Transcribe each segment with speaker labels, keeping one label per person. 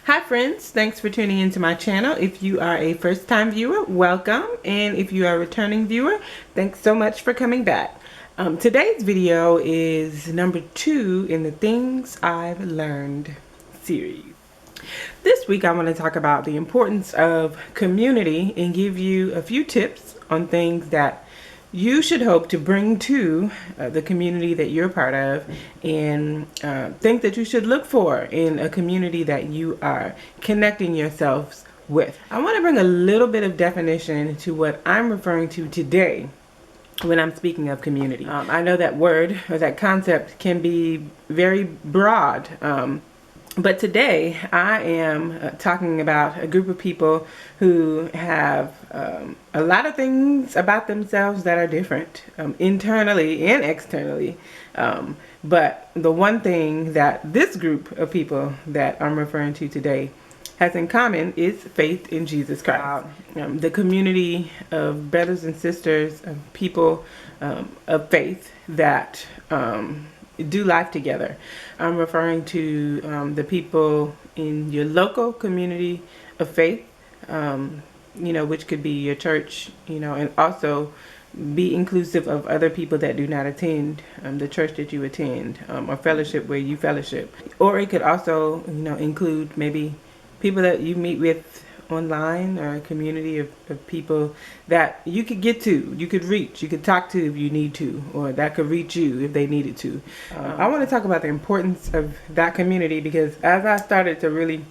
Speaker 1: Hi friends, thanks for tuning into my channel. If you are a first-time viewer, welcome, and if you are a returning viewer, thanks so much for coming back. Today's video is number 2 in the Things I've Learned series. This week I want to talk about the importance of community and give you a few tips on things that you should hope to bring to the community that you're part of, and things that you should look for in a community that you are connecting yourselves with. I want to bring a little bit of definition to what I'm referring to today when I'm speaking of community. I know that word or that concept can be very broad, but today I am talking about a group of people who have a lot of things about themselves that are different, internally and externally. But the one thing that this group of people that I'm referring to today has in common is faith in Jesus Christ. The community of brothers and sisters, of people of faith that do life together. I'm referring to the people in your local community of faith, which could be your church, and also be inclusive of other people that do not attend the church that you attend, or fellowship where you fellowship. Or it could also, include maybe people that you meet with online, or a community of people that you could get to, you could reach, you could talk to if you need to, or that could reach you if they needed to. I want to talk about the importance of that community, because as I started to really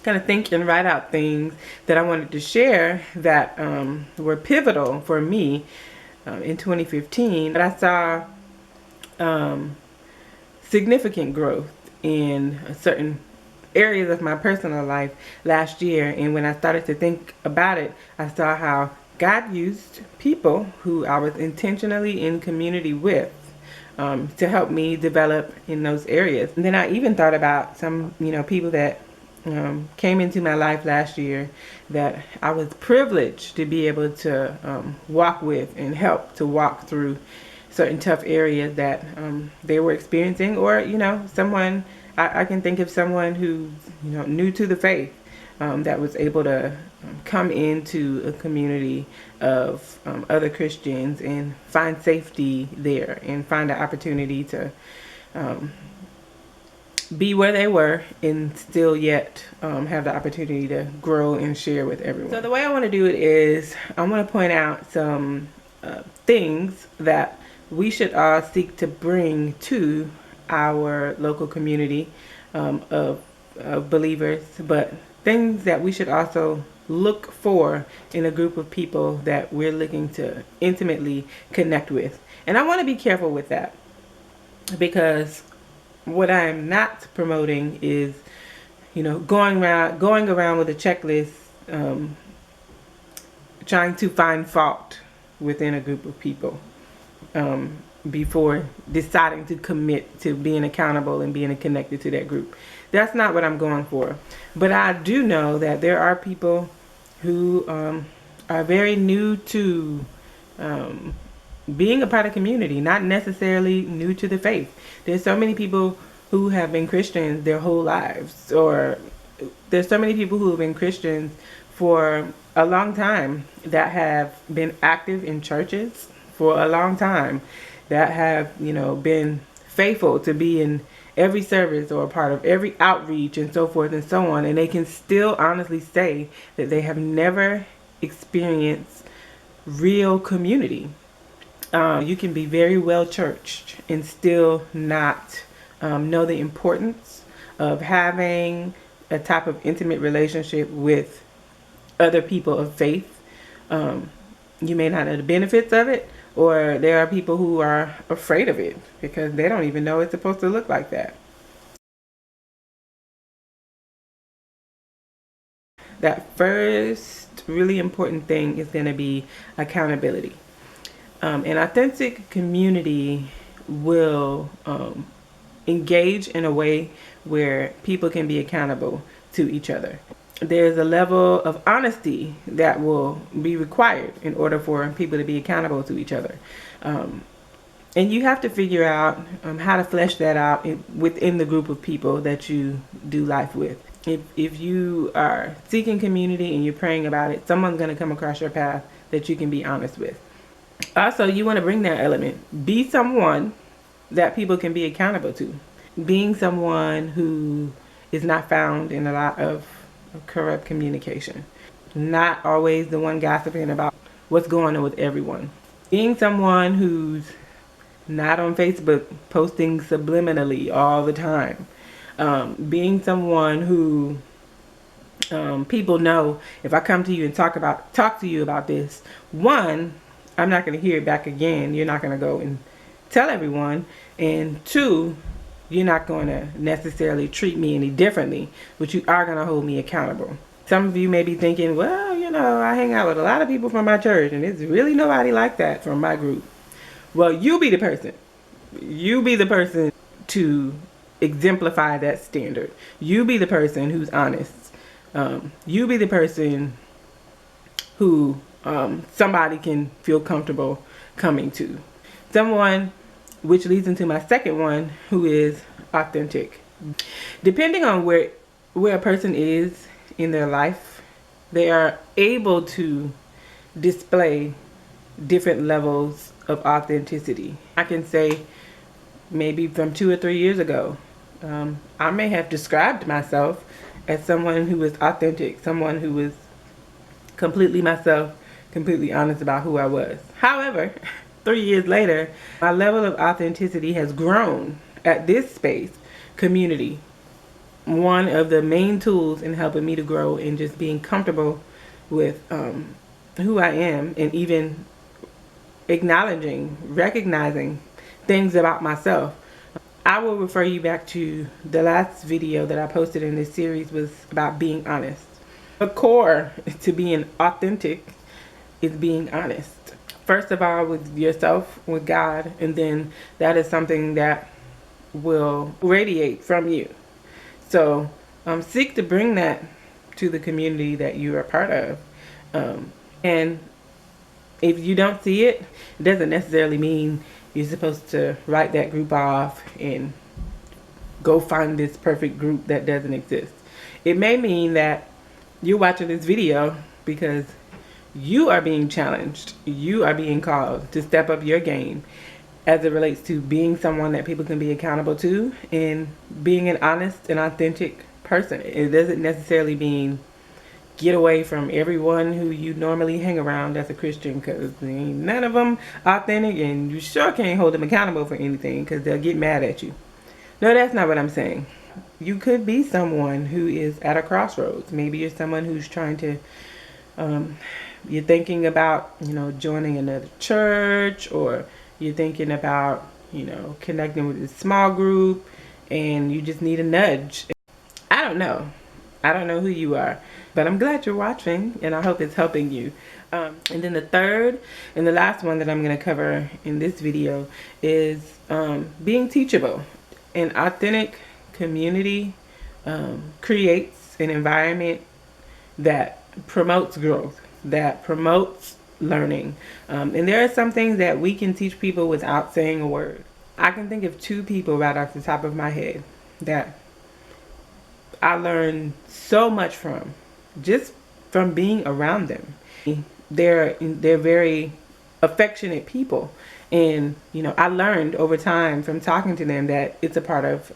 Speaker 1: kind of think and write out things that I wanted to share that were pivotal for me in 2015, but I saw significant growth in certain areas of my personal life last year. And when I started to think about it, I saw how God used people who I was intentionally in community with to help me develop in those areas. And then I even thought about some people that came into my life last year that I was privileged to be able to walk with and help to walk through certain tough areas that they were experiencing, or someone I can think of someone who's new to the faith that was able to come into a community of other Christians and find safety there and find an opportunity to be where they were and still yet have the opportunity to grow and share with everyone. So the way I want to do it is I want to point out some things that we should all seek to bring to our local community of believers, but things that we should also look for in a group of people that we're looking to intimately connect with. And I want to be careful with that, because what I'm not promoting is going around with a checklist, trying to find fault within a group of people before deciding to commit to being accountable and being connected to that group. That's not what I'm going for. But I do know that there are people who are very new to being a part of community, not necessarily new to the faith. There's so many people who have been Christians their whole lives, or there's so many people who have been Christians for a long time that have been active in churches for a long time, that have been faithful to be in every service or a part of every outreach and so forth and so on, and they can still honestly say that they have never experienced real community. You can be very well churched and still not know the importance of having a type of intimate relationship with other people of faith. You may not know the benefits of it, or there are people who are afraid of it because they don't even know it's supposed to look like that. That first really important thing is going to be accountability. An authentic community will engage in a way where people can be accountable to each other. There's a level of honesty that will be required in order for people to be accountable to each other. And you have to figure out how to flesh that out within the group of people that you do life with. if you are seeking community and you're praying about it, someone's going to come across your path that you can be honest with. Also, you want to bring that element. Be someone that people can be accountable to. Being someone who is not found in a lot of corrupt communication. Not always the one gossiping about what's going on with everyone. Being someone who's not on Facebook posting subliminally all the time. Being someone who people know if I come to you and talk to you about this, one, I'm not going to hear it back again. You're not going to go and tell everyone. And two, you're not going to necessarily treat me any differently, but you are going to hold me accountable. Some of you may be thinking, well, you know, I hang out with a lot of people from my church and it's really nobody like that from my group. Well, you be the person. You be the person to exemplify that standard. You be the person who's honest. You be the person who somebody can feel comfortable coming to. Someone, which leads into my second one, who is authentic. Depending on where a person is in their life, they are able to display different levels of authenticity. I can say maybe from 2 or 3 years ago, I may have described myself as someone who was authentic, someone who was completely myself, completely honest about who I was. However, 3 years later, my level of authenticity has grown at this space, community. One of the main tools in helping me to grow and just being comfortable with who I am, and even acknowledging, recognizing things about myself. I will refer you back to the last video that I posted in this series was about being honest. The core to being authentic is being honest. First of all, with yourself, with God, and then that is something that will radiate from you. So seek to bring that to the community that you are a part of. And if you don't see it, it doesn't necessarily mean you're supposed to write that group off and go find this perfect group that doesn't exist. It may mean that you're watching this video because you are being challenged. You are being called to step up your game as it relates to being someone that people can be accountable to and being an honest and authentic person. It doesn't necessarily mean get away from everyone who you normally hang around as a Christian, because none of them authentic, and you sure can't hold them accountable for anything because they'll get mad at you. No, that's not what I'm saying. You could be someone who is at a crossroads. Maybe you're someone who's trying to you're thinking about, you know, joining another church, or you're thinking about, you know, connecting with a small group and you just need a nudge. I don't know who you are, but I'm glad you're watching and I hope it's helping you. And then the third and the last one that I'm going to cover in this video is being teachable. An authentic community creates an environment that promotes growth, that promotes learning. And there are some things that we can teach people without saying a word. I can think of 2 people right off the top of my head that I learned so much from, just from being around them. They're very affectionate people, and you know, I learned over time from talking to them that it's a part of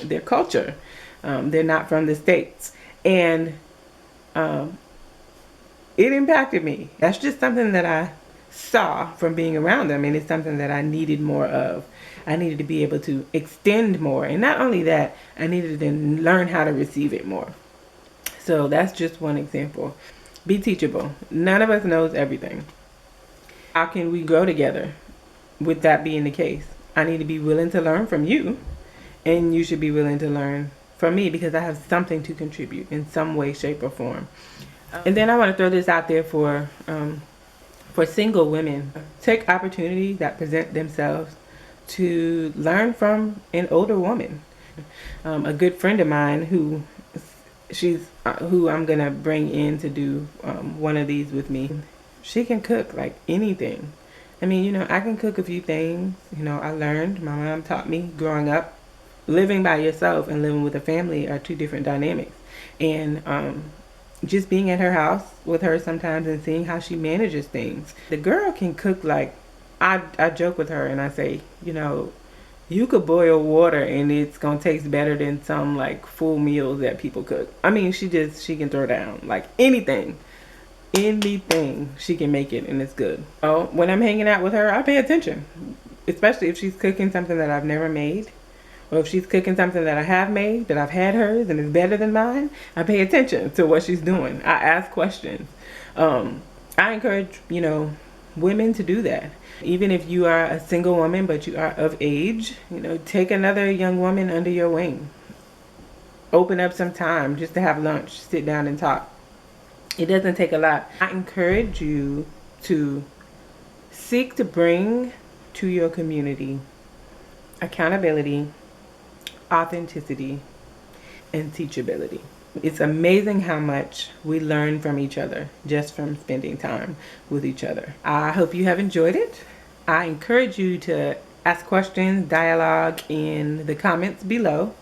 Speaker 1: their culture. They're not from the States, and it impacted me. That's just something that I saw from being around them, and it's something that I needed more of. I needed to be able to extend more, and not only that, I needed to learn how to receive it more. So that's just one example. Be teachable. None of us knows everything. How can we grow together with that being the case? I need to be willing to learn from you, and you should be willing to learn from me, because I have something to contribute in some way, shape, or form. And then I want to throw this out there for single women. Take opportunities that present themselves to learn from an older woman. A good friend of mine who I'm gonna bring in to do one of these with me. She can cook like anything. I mean, you know, I can cook a few things. You know, I learned. My mom taught me growing up living by yourself and living with a family are two different dynamics. And just being at her house with her sometimes and seeing how she manages things. The girl can cook like, I joke with her and I say, you know, you could boil water and it's gonna taste better than some like full meals that people cook. I mean, she can throw down like anything she can make it and it's good. Oh, when I'm hanging out with her, I pay attention, especially if she's cooking something that I've never made, or if she's cooking something that I have made, that I've had hers and is better than mine. I pay attention to what she's doing. I ask questions. I encourage, you know, women to do that. Even if you are a single woman but you are of age, you know, take another young woman under your wing. Open up some time just to have lunch, sit down and talk. It doesn't take a lot. I encourage you to seek to bring to your community accountability, authenticity, and teachability. It's amazing how much we learn from each other just from spending time with each other. I hope you have enjoyed it. I encourage you to ask questions, dialogue in the comments below.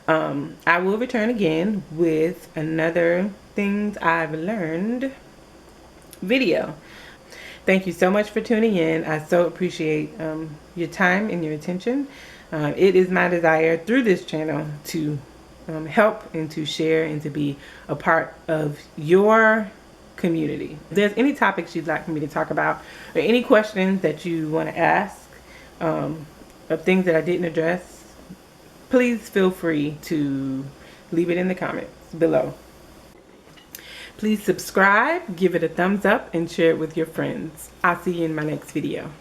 Speaker 1: I will return again with another things I've learned video. Thank you so much for tuning in. I so appreciate your time and your attention. It is my desire through this channel to help and to share and to be a part of your community. If there's any topics you'd like for me to talk about or any questions that you want to ask of things that I didn't address, please feel free to leave it in the comments below. Please subscribe, give it a thumbs up, and share it with your friends. I'll see you in my next video.